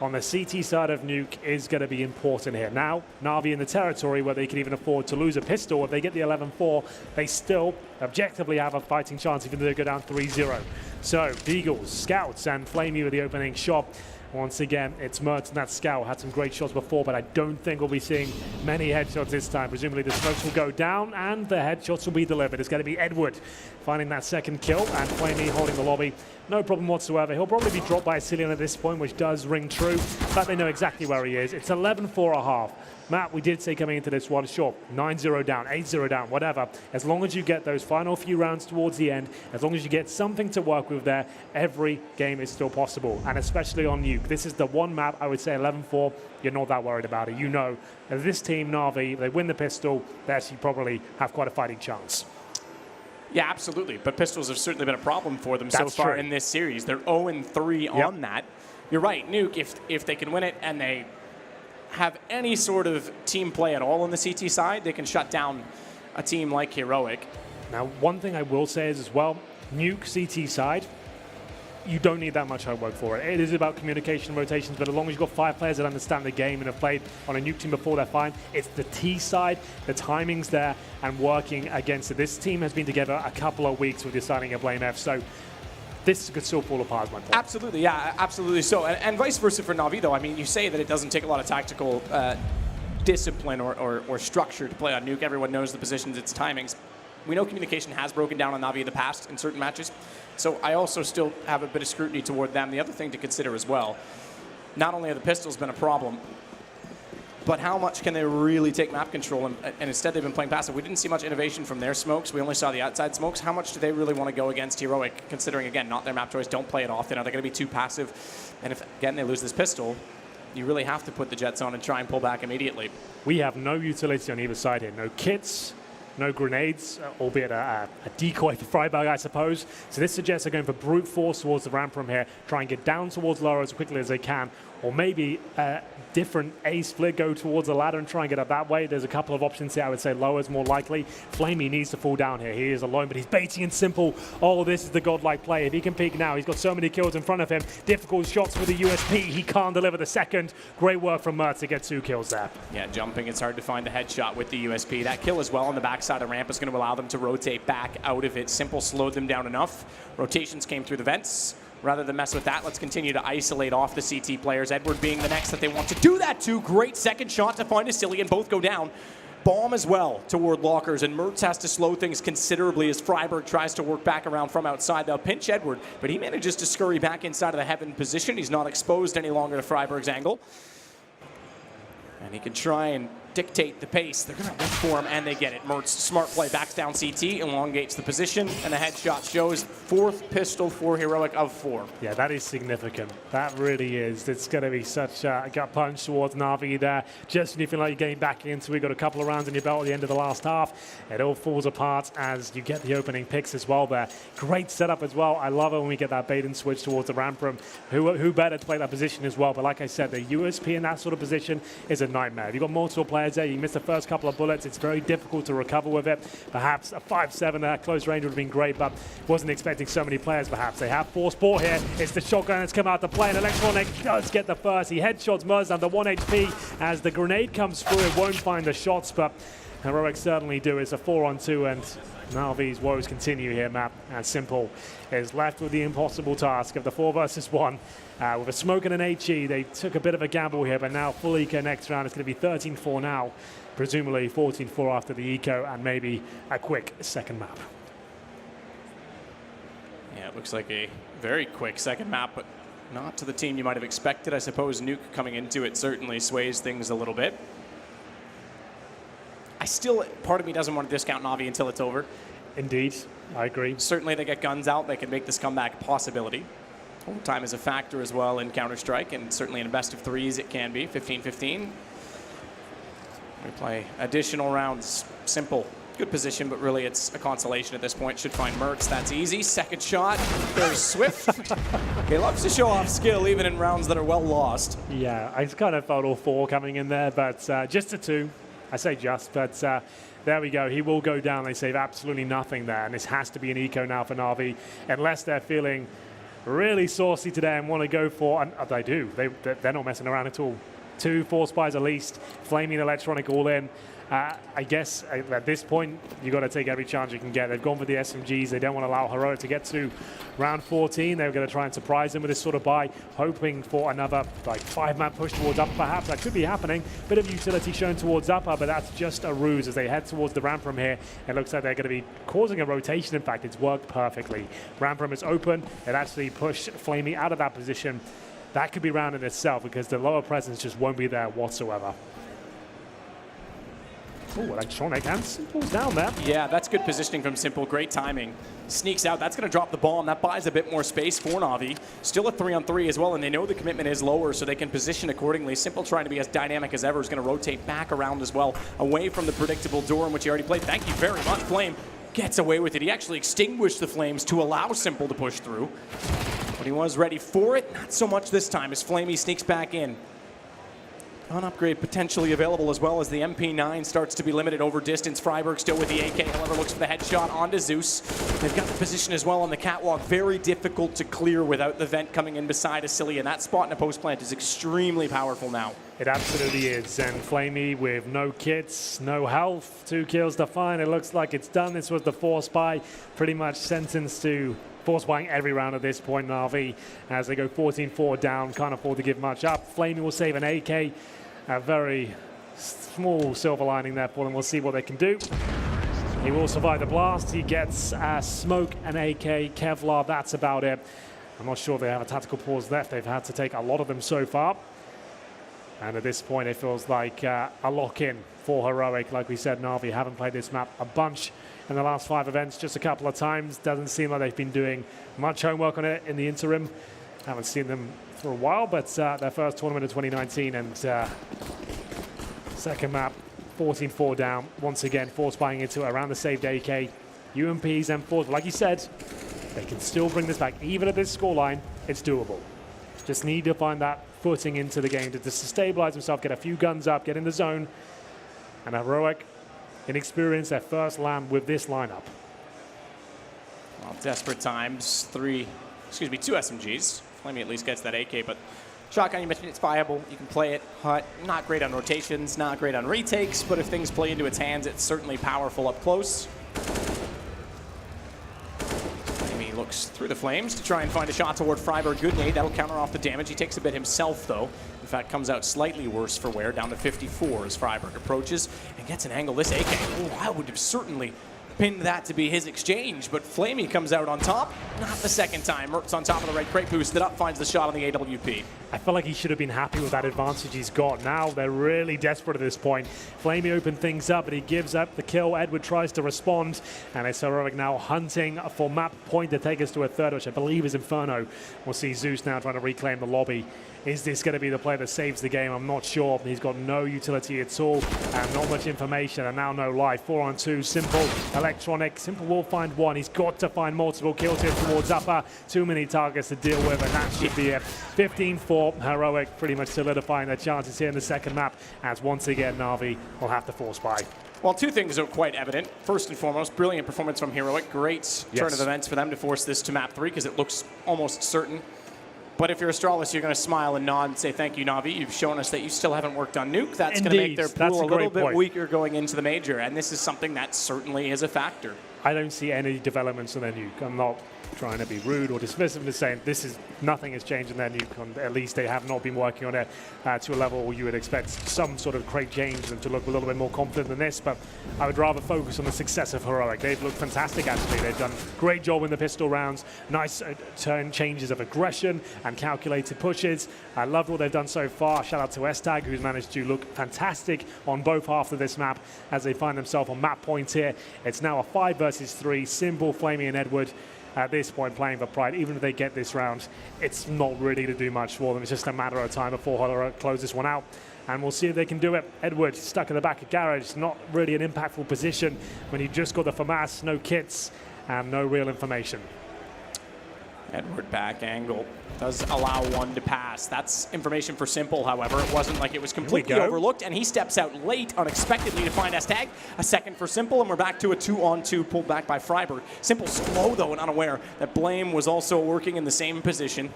on the CT side of Nuke is going to be important here. Now, Na'Vi in the territory where they can even afford to lose a pistol. If they get the 11-4, they still objectively have a fighting chance, even though they go down 3-0. So, Deagles, Scouts, and Flamey with the opening shot. Once again, it's Mertz and that Scout. Had some great shots before, but I don't think we'll be seeing many headshots this time. Presumably the smokes will go down and the headshots will be delivered. It's going to be Edward finding that second kill and Flamey holding the lobby. No problem whatsoever. He'll probably be dropped by Cillian at this point, which does ring true, but they know exactly where he is. It's 11-4.5. Matt, we did say coming into this one, sure, 9-0 down, 8-0 down, whatever. As long as you get those final few rounds towards the end, as long as you get something to work with there, every game is still possible. And especially on Nuke. This is the one map, I would say 11-4, you're not that worried about it. You know, this team, Na'Vi, they win the pistol, they actually probably have quite a fighting chance. Yeah, absolutely. But pistols have certainly been a problem for them so far in this series. They're 0-3 on that. You're right, Nuke, if they can win it and they have any sort of team play at all on the CT side, they can shut down a team like Heroic. Now, one thing I will say is as well, Nuke CT side, you don't need that much hard work for it. It is about communication and rotations, but as long as you've got 5 players that understand the game and have played on a Nuke team before, they're fine. It's the T side, the timing's there, and working against it. This team has been together a couple of weeks with deciding a Blame F, so this could still fall apart, my point. Absolutely, yeah, absolutely so. And vice versa for Na'Vi, though. I mean, you say that it doesn't take a lot of tactical discipline or structure to play on Nuke. Everyone knows the positions, its timings. We know communication has broken down on Na'Vi in the past in certain matches. So I also still have a bit of scrutiny toward them. The other thing to consider as well, not only have the pistols been a problem, but how much can they really take map control? And instead, they've been playing passive. We didn't see much innovation from their smokes. We only saw the outside smokes. How much do they really want to go against Heroic, considering, again, not their map choice, don't play it often? Are they going to be too passive? And if, again, they lose this pistol, you really have to put the jets on and try and pull back immediately. We have no utility on either side here. No kits, no grenades, albeit a decoy for Freiburg, I suppose. So this suggests they're going for brute force towards the ramp from here, try and get down towards lower as quickly as they can, or maybe a different A split, go towards the ladder and try and get up that way. There's a couple of options here. I would say lower is more likely. Flamey needs to fall down here. He is alone, but he's baiting and simple. Oh, this is the godlike play. If he can peek now, he's got so many kills in front of him. Difficult shots with the USP. He can't deliver the second. Great work from Mertz to get 2 kills there. Yeah, jumping, it's hard to find the headshot with the USP. That kill as well on the backside of the ramp is going to allow them to rotate back out of it. Simple slowed them down enough. Rotations came through the vents. Rather than mess with that, let's continue to isolate off the CT players. Edward being the next that they want to do that to. Great second shot to find a Cillian. Both go down. Bomb as well toward lockers, and Mertz has to slow things considerably as Freiburg tries to work back around from outside. They'll pinch Edward, but he manages to scurry back inside of the heaven position. He's not exposed any longer to Freiburg's angle. And he can try and dictate the pace. They're going to look for him, and they get it. Mertz, smart play, backs down CT, elongates the position, and the headshot shows 4th pistol for Heroic of 4. Yeah, that is significant. That really is. It's going to be such a gut punch towards Na'Vi there. Just when you feel like you're getting back into it, got a couple of rounds in your belt at the end of the last half. It all falls apart as you get the opening picks as well there. Great setup as well. I love it when we get that bait and switch towards the ramp room. Who better to play that position as well? But like I said, the USP in that sort of position is a nightmare. If you've got multiple players there, you miss the first couple of bullets, it's very difficult to recover with it. Perhaps a 5-7 at close range would have been great, but wasn't expecting so many players perhaps. They have 4 sport here. It's the shotgun that's come out to play, and Electronic does get the first. He headshots Mertz down to 1 HP. As the grenade comes through, it won't find the shots, but Heroic certainly do. It's a 4-on-2, and Na'Vi's woes continue here, Matt. And Simple is left with the impossible task of the 4 versus 1. With a smoke and an HE, they took a bit of a gamble here, but now full eco next round. It's going to be 13-4 now, presumably 14-4 after the eco, and maybe a quick second map. Yeah, it looks like a very quick second map, but not to the team you might have expected. I suppose Nuke coming into it certainly sways things a little bit. Part of me doesn't want to discount Na'Vi until it's over. Indeed, I agree. Certainly they get guns out, they can make this comeback a possibility. Overtime is a factor as well in Counter-Strike, and certainly in a best of 3s it can be, 15-15. We play additional rounds. Simple, good position, but really it's a consolation at this point. Should find Mertz, that's easy. Second shot, there's Swift. He loves to show off skill even in rounds that are well lost. Yeah, I kind of felt all 4 coming in there, but just a 2. I say just, but there we go. He will go down. They save absolutely nothing there, and this has to be an eco now for Na'Vi, unless they're feeling really saucy today and want to go for, and they do. They're not messing around at all. 2 force buys at least. Flaming Electronic all in. I guess at this point, you got to take every chance you can get. They've gone for the SMGs. They don't want to allow Heroic to get to round 14. They're going to try and surprise them with this sort of buy, hoping for another like 5-man push towards upper. Perhaps that could be happening. Bit of utility shown towards upper, but that's just a ruse as they head towards the ramp from here. It looks like they're going to be causing a rotation. In fact, it's worked perfectly. Ramp room is open. It actually pushed Flamey out of that position. That could be round in itself because the lower presence just won't be there whatsoever. Oh, Electronic and Simple's down there. Yeah, that's good positioning from Simple. Great timing. Sneaks out. That's going to drop the bomb. That buys a bit more space for Na'Vi. Still a 3-on-3 as well, and they know the commitment is lower, so they can position accordingly. Simple, trying to be as dynamic as ever, is going to rotate back around as well, away from the predictable door in which he already played. Thank you very much. Flame gets away with it. He actually extinguished the flames to allow Simple to push through. But he was ready for it. Not so much this time as Flamey sneaks back in. An upgrade potentially available as well as the MP9 starts to be limited over distance. Freiburg still with the AK, however, looks for the headshot onto Zeus. They've got the position as well on the catwalk. Very difficult to clear without the vent coming in beside Asili, and that spot in a post plant is extremely powerful now. It absolutely is, and Flamey with no kits, no health, 2 kills to find. It looks like it's done. This was the force buy, pretty much sentenced to force buying every round at this point. Na'Vi, as they go 14-4 down, can't afford to give much up. Flamey will save an AK. A very small silver lining there for them. We'll see what they can do. He will survive the blast. He gets smoke, an AK, Kevlar. That's about it. I'm not sure they have a tactical pause left. They've had to take a lot of them so far. And at this point, it feels like a lock-in for Heroic. Like we said, Na'Vi haven't played this map a bunch in the last 5 events, just a couple of times. Doesn't seem like they've been doing much homework on it in the interim. Haven't seen them for a while, but their first tournament in 2019 and second map, 14-4 down. Once again, force buying into it around the saved AK. UMPs, M4s, but like you said, they can still bring this back. Even at this scoreline, it's doable. Just need to find that footing into the game to stabilize himself, get a few guns up, get in the zone. And Heroic, inexperienced, their first LAN with this lineup. Well, desperate times, 2 SMGs. Flamey at least gets that AK, but shotgun, you mentioned it's viable. You can play it. Not great on rotations, not great on retakes, but if things play into its hands, it's certainly powerful up close. Flamey looks through the flames to try and find a shot toward Freiburg. Good nade. That'll counter off the damage. He takes a bit himself, though. In fact, comes out slightly worse for wear, down to 54 as Freiburg approaches and gets an angle. This AK, oh, I would have certainly pinned that to be his exchange, but Flamey comes out on top. Not the second time. Mert's on top of the right crate, boosted up, finds the shot on the AWP. I feel like he should have been happy with that advantage he's got. Now they're really desperate at this point. Flamey opened things up, but he gives up the kill. Edward tries to respond, and it's Heroic now hunting for map point to take us to a third, which I believe is Inferno. We'll see Zeus now trying to reclaim the lobby. Is this going to be the player that saves the game? I'm not sure. He's got no utility at all and not much information, and now no life. 4-on-2, Simple, Electronic. Simple will find one. He's got to find multiple kills here towards upper. Too many targets to deal with, and that should be it. 15-4, Heroic pretty much solidifying their chances here in the second map, as once again Na'Vi will have to force buy. Well, 2 things are quite evident. First and foremost, brilliant performance from Heroic. Great turn of events for them to force this to map 3 because it looks almost certain. But if you're Astralis, you're going to smile and nod and say, thank you, Na'Vi. You've shown us that you still haven't worked on Nuke. That's going to make their pool a little bit weaker going into the major. And this is something that certainly is a factor. I don't see any developments on their Nuke. I'm not trying to be rude or dismissive, just saying nothing has changed in their Nuke. At least they have not been working on it to a level where you would expect some sort of great change and to look a little bit more confident than this. But I would rather focus on the success of Heroic. They've looked fantastic, actually. They've done a great job in the pistol rounds. Nice turn changes of aggression and calculated pushes. I love what they've done so far. Shout out to Estag, who's managed to look fantastic on both halves of this map as they find themselves on map point here. It's now a 5 versus 3. Simple, Flamey, and Edward at this point playing for pride. Even if they get this round, it's not really to do much for them. It's just a matter of time before Heroic close this one out. And we'll see if they can do it. Edward stuck in the back of garage. Not really an impactful position when you just got the FAMAS, no kits, and no real information. Edward back angle does allow one to pass. That's information for Simple, however. It wasn't like it was completely overlooked, and he steps out late unexpectedly to find Estag. A second for Simple, and we're back to a 2-on-2 pulled back by Freiburg. Simple slow, though, and unaware that Blame was also working in the same position.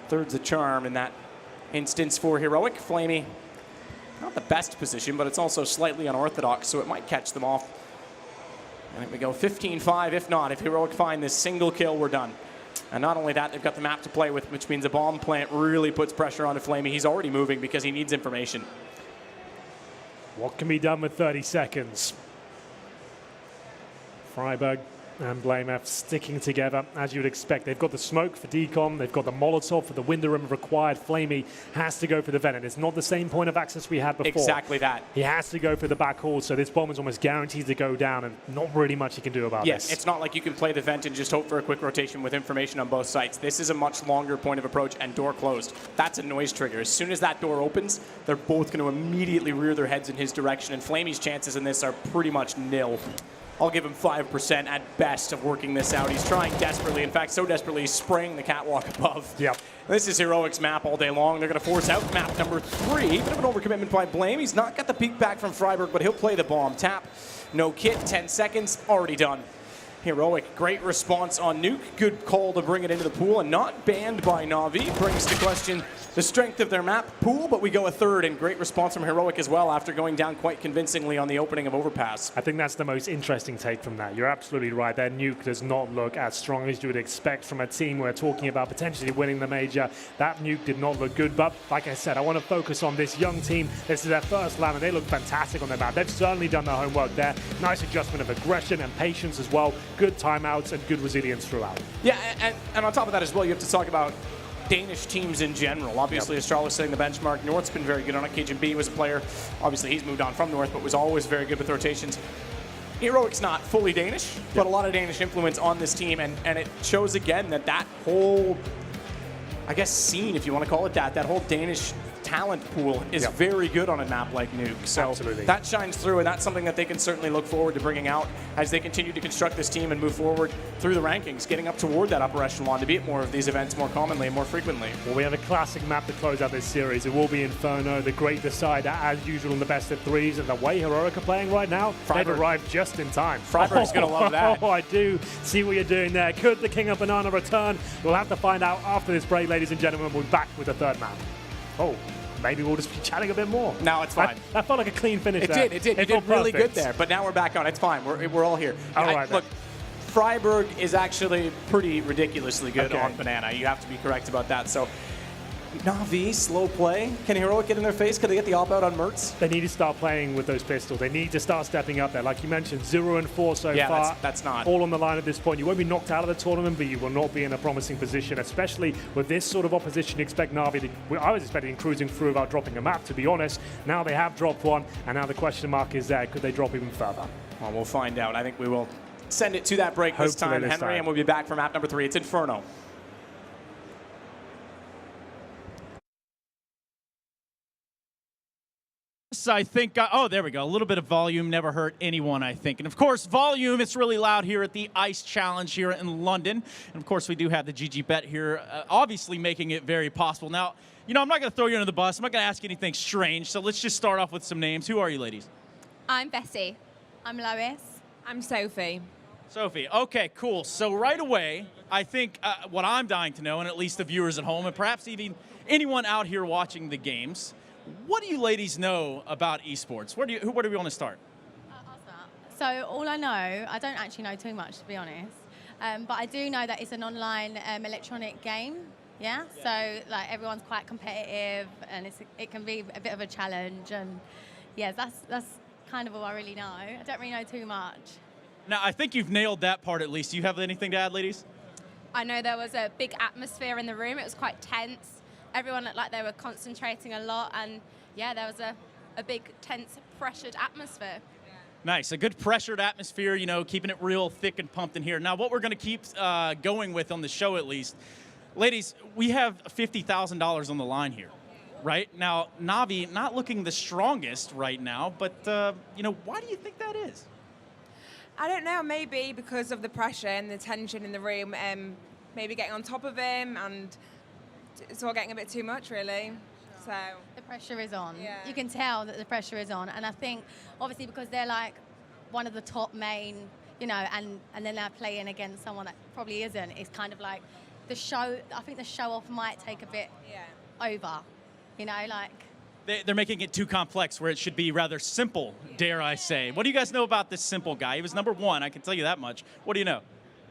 Third's a charm in that instance for Heroic. Flamey not the best position, but it's also slightly unorthodox, so it might catch them off. And we go 15-5. If not, if Heroic find this single kill, we're done. And not only that, they've got the map to play with, which means a bomb plant really puts pressure onto Flamey. He's already moving because he needs information. What can be done with 30 seconds? Freiburg and Blamef sticking together, as you would expect. They've got the smoke for decom, they've got the Molotov for the window room required. Flamey has to go for the Venom. It's not the same point of access we had before. Exactly that. He has to go for the back hall, so this bomb is almost guaranteed to go down, and not really much he can do about this. Yes, it's not like you can play the vent and just hope for a quick rotation with information on both sides. This is a much longer point of approach, and door closed. That's a noise trigger. As soon as that door opens, they're both going to immediately rear their heads in his direction, and Flamey's chances in this are pretty much nil. I'll give him 5% at best of working this out. He's trying desperately. In fact, so desperately, he's spraying the catwalk above. Yep. This is Heroic's map all day long. They're going to force out map number 3. Bit of an overcommitment by Blame. He's not got the peek back from Freiburg, but he'll play the bomb. Tap, no kit, 10 seconds, already done. Heroic, great response on Nuke. Good call to bring it into the pool, and not banned by Na'Vi. Brings to question the strength of their map pool, but we go a third, and great response from Heroic as well after going down quite convincingly on the opening of Overpass. I think that's the most interesting take from that. You're absolutely right. Their Nuke does not look as strong as you would expect from a team we're talking about potentially winning the major. That Nuke did not look good, but like I said, I want to focus on this young team. This is their first LAN, and they look fantastic on their map. They've certainly done their homework there. Nice adjustment of aggression and patience as well. Good timeouts and good resilience throughout. Yeah, and on top of that as well, you have to talk about Danish teams in general. Obviously, Astralis setting the benchmark. North's been very good on it. KGB was a player. Obviously, he's moved on from North, but was always very good with rotations. Heroic's not fully Danish, but a lot of Danish influence on this team, and it shows again that whole, I guess, scene, if you want to call it that whole Danish talent pool is very good on a map like Nuke. So that shines through, and that's something that they can certainly look forward to bringing out as they continue to construct this team and move forward through the rankings, getting up toward that upper echelon to be at more of these events more commonly and more frequently. Well, we have a classic map to close out this series. It will be Inferno, the great decider, as usual in the best of threes, and the way Heroic are playing right now, they've arrived just in time. Freiburg's going to love that. Oh, I do see what you're doing there. Could the King of Banana return? We'll have to find out after this break, ladies and gentlemen. We'll be back with the third map. Oh, maybe we'll just be chatting a bit more. No, it's fine. That felt like a clean finish. It did. You did really good there. But now we're back on. It's fine. We're all here. All right, look, Freiburg is actually pretty ridiculously good on Banana. You have to be correct about that. So Na'Vi, slow play. Can Heroic get in their face? Could they get the op out on Mertz? They need to start playing with those pistols. They need to start stepping up there. Like you mentioned, 0-4 so far. That's not all on the line at this point. You won't be knocked out of the tournament, but you will not be in a promising position, especially with this sort of opposition. You expect Na'Vi to, I was expecting cruising through without dropping a map, to be honest. Now they have dropped one, and now the question mark is there. Could they drop even further? Well, we'll find out. I think we will send it to that break this time, Henry, and we'll be back for map number 3. It's Inferno. I think, oh, there we go. A little bit of volume never hurt anyone, I think. And of course, volume, it's really loud here at the Ice Challenge here in London. And of course, we do have the GG.Bet here, obviously making it very possible. Now, you know, I'm not going to throw you under the bus. I'm not going to ask you anything strange. So let's just start off with some names. Who are you, ladies? I'm Bessie. I'm Lois. I'm Sophie. Sophie. Okay, cool. So right away, I think what I'm dying to know, and at least the viewers at home, and perhaps even anyone out here watching the games, what do you ladies know about esports? Where do we want to start? I'll start. So all I know, I don't actually know too much, to be honest, but I do know that it's an online electronic game. Yeah. So like everyone's quite competitive, and it can be a bit of a challenge. And yeah, that's kind of all I really know. I don't really know too much. Now I think you've nailed that part at least. Do you have anything to add, ladies? I know there was a big atmosphere in the room. It was quite tense. Everyone looked like they were concentrating a lot, and yeah, there was a big, tense, pressured atmosphere. Nice, a good pressured atmosphere, you know, keeping it real thick and pumped in here. Now, what we're going to keep going with on the show, at least, ladies, we have $50,000 on the line here, right? Now, Na'Vi not looking the strongest right now, but, you know, why do you think that is? I don't know, maybe because of the pressure and the tension in the room, maybe getting on top of him, and it's all getting a bit too much, really. So the pressure is on. Yeah. You can tell that the pressure is on, and I think obviously because they're like one of the top main, you know, and then they're playing against someone that probably isn't. It's kind of like the show. I think the show off might take a bit over, you know, like They're making it too complex where it should be rather simple, dare I say. What do you guys know about this simple guy? He was #1, I can tell you that much. What do you know?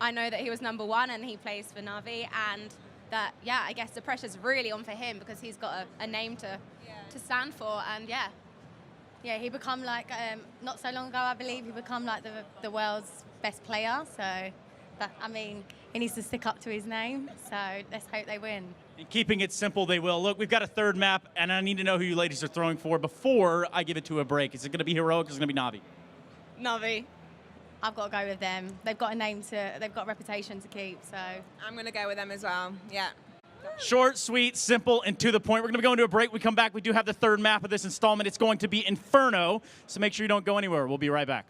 I know that he was #1 and he plays for Na'Vi, and that, yeah, I guess the pressure's really on for him because he's got a name to stand for, and yeah. Yeah, he become like, not so long ago, I believe, he become like the world's best player, so, I mean, he needs to stick up to his name, so let's hope they win. And keeping it simple, they will. Look, we've got a third map, and I need to know who you ladies are throwing for before I give it to a break. Is it going to be Heroic or is it going to be Na'Vi? Na'Vi. I've got to go with them. They've got a name they've got a reputation to keep, so. I'm going to go with them as well, yeah. Short, sweet, simple, and to the point. We're going to go into a break. We come back. We do have the third map of this installment. It's going to be Inferno, so make sure you don't go anywhere. We'll be right back.